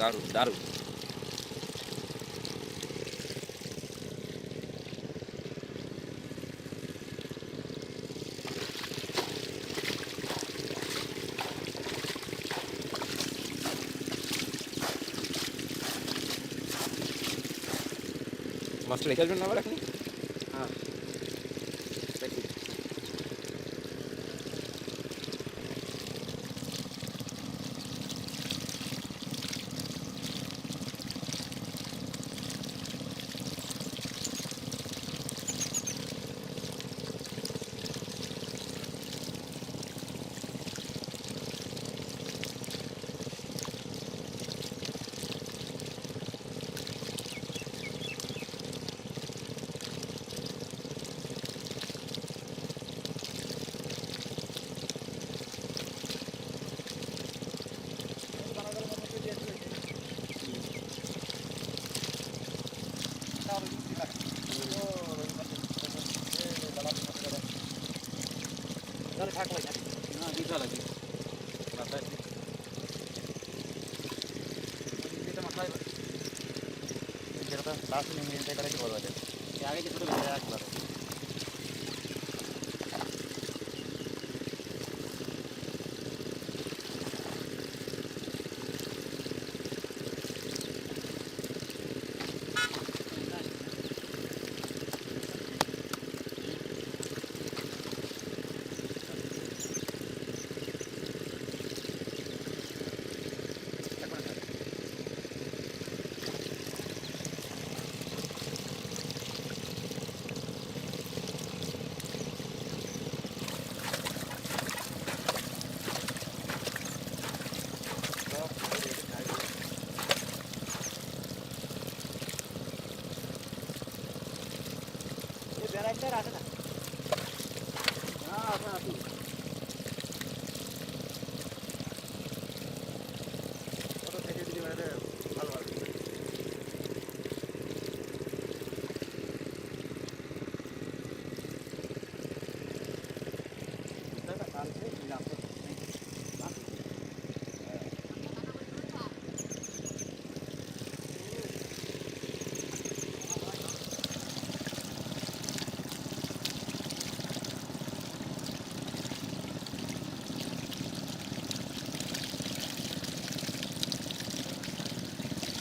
দারুণ দারুণ। মাছটা রেখে আসবেন না আবার এখন? হ্যাঁ দেখি। হ্যাঁ দিতে লাগে মাথায় দিতে মাথায় যেটা লাস্ট মিনিটে করে বলা যায় আগে কিছু বেশি রাখতে পারে। আছে না? হ্যাঁ আছে।